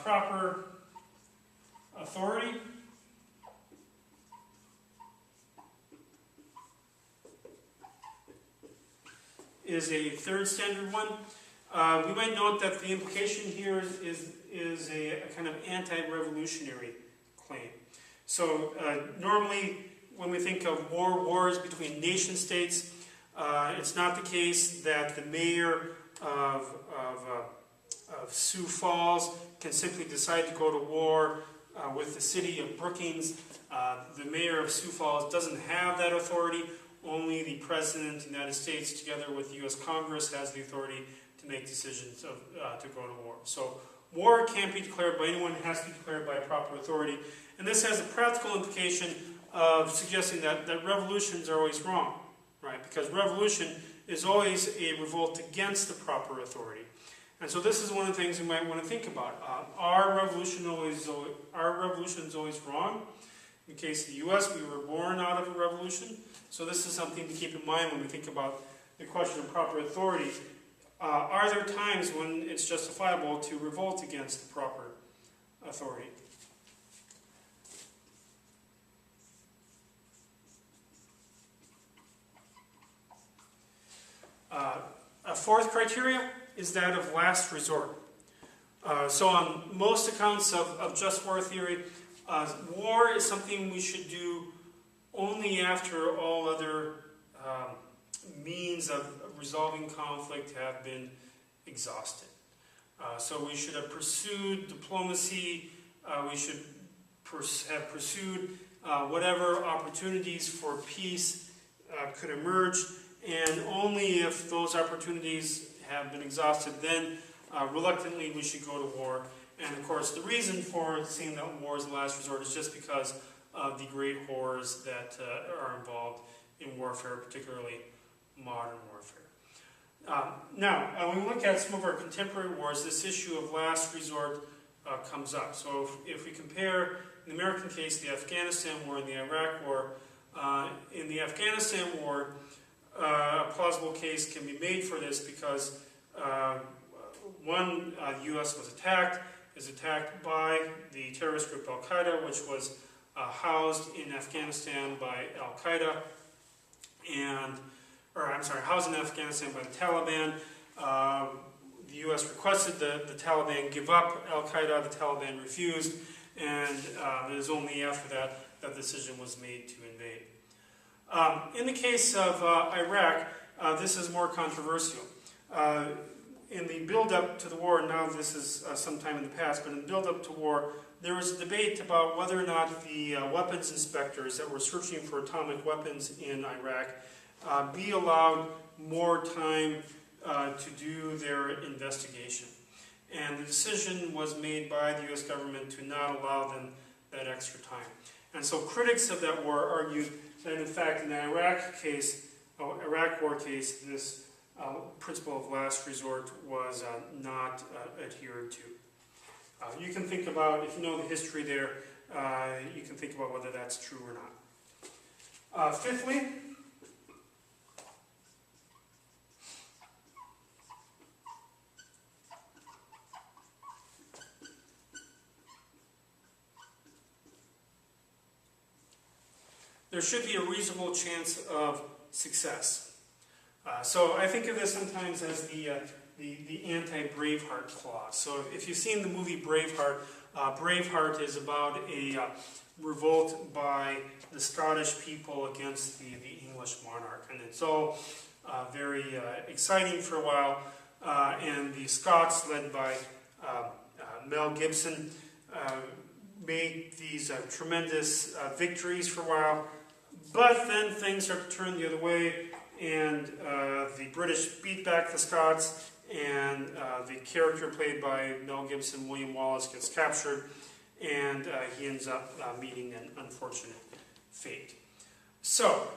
proper authority is a third standard one. We might note that the implication here is a kind of anti-revolutionary claim. So normally when we think of wars between nation states, it's not the case that the mayor of Sioux Falls can simply decide to go to war with the city of Brookings. The mayor of Sioux Falls doesn't have that authority. Only the President of the United States, together with the U.S. Congress, has the authority to make decisions to go to war. So war can't be declared by anyone. It has to be declared by a proper authority. And this has a practical implication of suggesting that revolutions are always wrong, right? Because revolution is always a revolt against the proper authority. And so this is one of the things we might want to think about. Are revolutions always wrong? In the case of the U.S., we were born out of a revolution. So this is something to keep in mind when we think about the question of proper authority. Are there times when it's justifiable to revolt against the proper authority? A fourth criteria is that of last resort. So on most accounts of just war theory, war is something we should do only after all other means of resolving conflict have been exhausted. So we should have pursued diplomacy, we should have pursued whatever opportunities for peace could emerge, and only if those opportunities have been exhausted, then reluctantly we should go to war. And of course, the reason for seeing that war as the last resort is just because of the great horrors that are involved in warfare, particularly modern warfare. Now, when we look at some of our contemporary wars, this issue of last resort comes up. So if we compare, in the American case, the Afghanistan War and the Iraq War, in the Afghanistan War, a plausible case can be made for this because one, the U.S. was attacked by the terrorist group Al-Qaeda, which was housed in Afghanistan by Al-Qaeda, housed in Afghanistan by the Taliban. The U.S. requested the Taliban give up Al-Qaeda. The Taliban refused, and it was only after that that the decision was made to invade. In the case of Iraq, this is more controversial. In the build-up to the war, now this is sometime in the past, but in the build-up to war, there was a debate about whether or not the weapons inspectors that were searching for atomic weapons in Iraq be allowed more time to do their investigation. And the decision was made by the U.S. government to not allow them that extra time. And so critics of that war argued that, in fact, in the Iraq War case, this principle of last resort was not adhered to. You can think about, if you know the history there, you can think about whether that's true or not. Fifthly, there should be a reasonable chance of success. So I think of this sometimes as the anti-Braveheart clause. So if you've seen the movie Braveheart, Braveheart is about a revolt by the Scottish people against the English monarch. And it's all very exciting for a while. And the Scots, led by Mel Gibson, made these tremendous victories for a while. But then things start to turn the other way, and the British beat back the Scots, and the character played by Mel Gibson, William Wallace, gets captured, and he ends up meeting an unfortunate fate. So,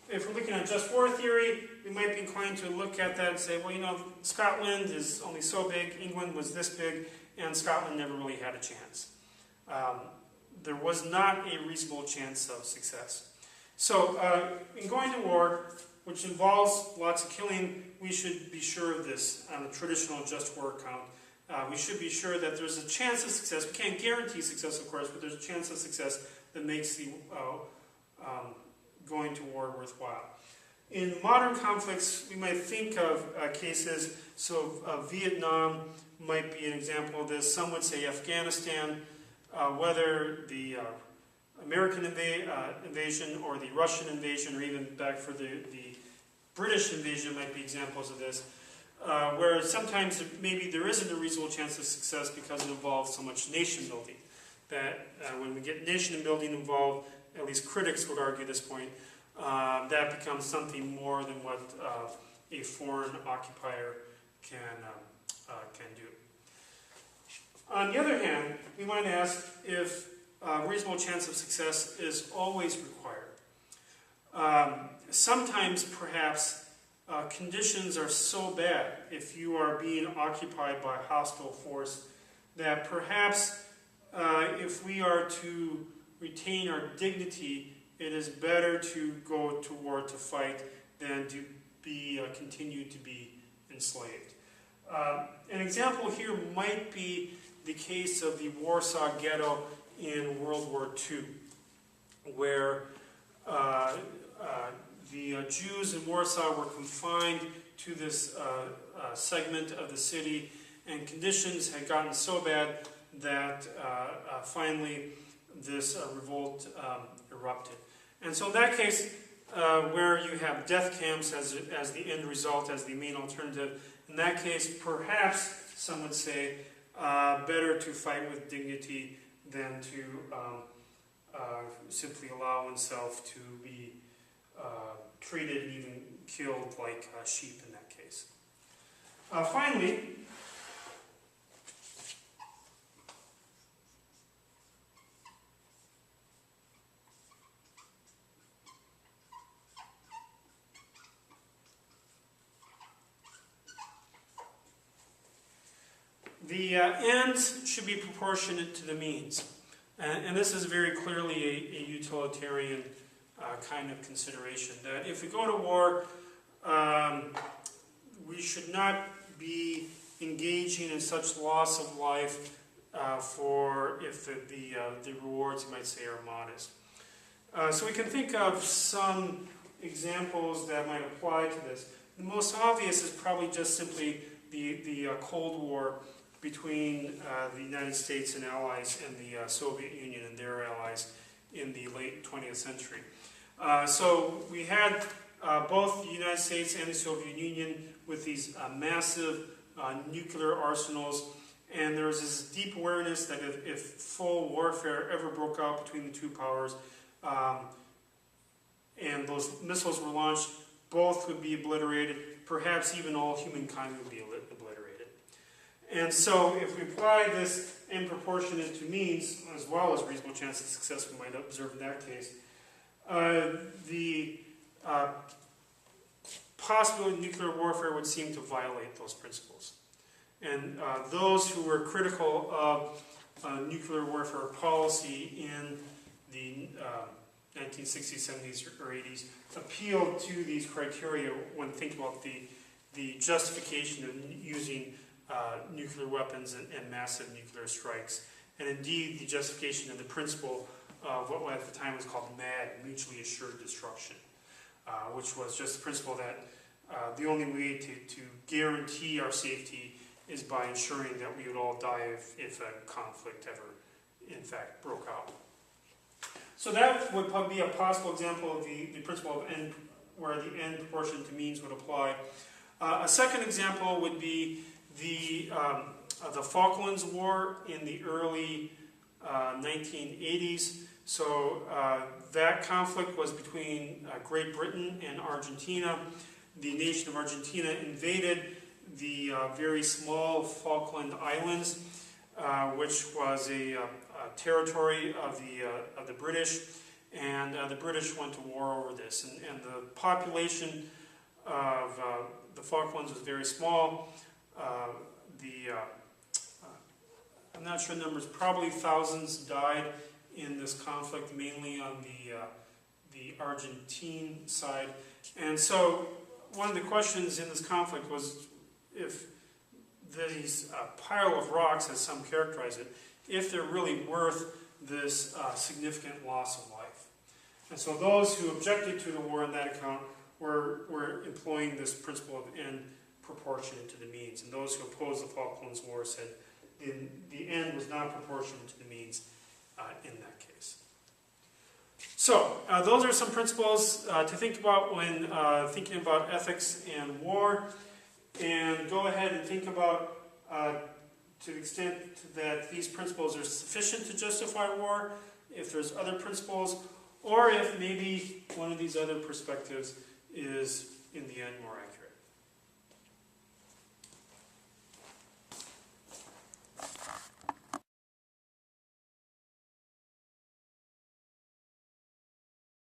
if we're looking at just war theory, we might be inclined to look at that and say, well, you know, Scotland is only so big, England was this big, and Scotland never really had a chance. There was not a reasonable chance of success. So, in going to war, which involves lots of killing, we should be sure of this on a traditional just war account, we should be sure that there's a chance of success. We can't guarantee success, of course, but there's a chance of success that makes the going to war worthwhile. In modern conflicts, we might think of cases, so Vietnam might be an example of this. Some would say Afghanistan, whether the American invasion or the Russian invasion, or even back for the British invasion might be examples of this, where sometimes maybe there isn't a reasonable chance of success because it involves so much nation building. That when we get nation building involved, at least critics would argue this point, that becomes something more than what a foreign occupier can do. On the other hand, we might ask if a reasonable chance of success is always required. Sometimes, perhaps, conditions are so bad, if you are being occupied by a hostile force, that perhaps if we are to retain our dignity, it is better to go to war to fight than to be continue to be enslaved. An example here might be the case of the Warsaw Ghetto in World War II, where the Jews in Warsaw were confined to this segment of the city, and conditions had gotten so bad that finally this revolt erupted. And so in that case, where you have death camps as the end result, as the main alternative, in that case, perhaps some would say better to fight with dignity than to simply allow oneself to be treated and even killed like sheep in that case. Finally, the ends should be proportionate to the means. And this is very clearly a utilitarian kind of consideration. That if we go to war, we should not be engaging in such loss of life for if the rewards, you might say, are modest. So we can think of some examples that might apply to this. The most obvious is probably just simply the Cold War between the United States and allies and the Soviet Union and their allies in the late 20th century. So we had both the United States and the Soviet Union with these massive nuclear arsenals, and there was this deep awareness that if full warfare ever broke out between the two powers, and those missiles were launched, both would be obliterated, perhaps even all humankind would be obliterated. And so if we apply this in proportionate to means, as well as reasonable chance of success we might observe in that case, the possibility of nuclear warfare would seem to violate those principles. And those who were critical of nuclear warfare policy in the 1960s, 70s, or 80s appealed to these criteria when thinking about the justification of using nuclear weapons and massive nuclear strikes. And indeed, the justification of the principle of what at the time was called MAD, mutually assured destruction, which was just the principle that the only way to guarantee our safety is by ensuring that we would all die if a conflict ever, in fact, broke out. So that would probably be a possible example of the principle of end, where the end proportion to means would apply. A second example would be the Falklands War in the early 1980s. So that conflict was between Great Britain and Argentina. The nation of Argentina invaded the very small Falkland Islands, which was a territory of the British, and the British went to war over this. And the population of the Falklands was very small. I'm not sure the numbers, probably thousands died in this conflict, mainly on the Argentine side. And so one of the questions in this conflict was if these pile of rocks, as some characterize it, if they're really worth this significant loss of life. And so those who objected to the war on that account were employing this principle of end proportionate to the means. And those who opposed the Falklands War said the end was not proportionate to the means in that case. So, those are some principles to think about when thinking about ethics and war. And go ahead and think about, to the extent that these principles are sufficient to justify war, if there's other principles, or if maybe one of these other perspectives is, in the end, more accurate.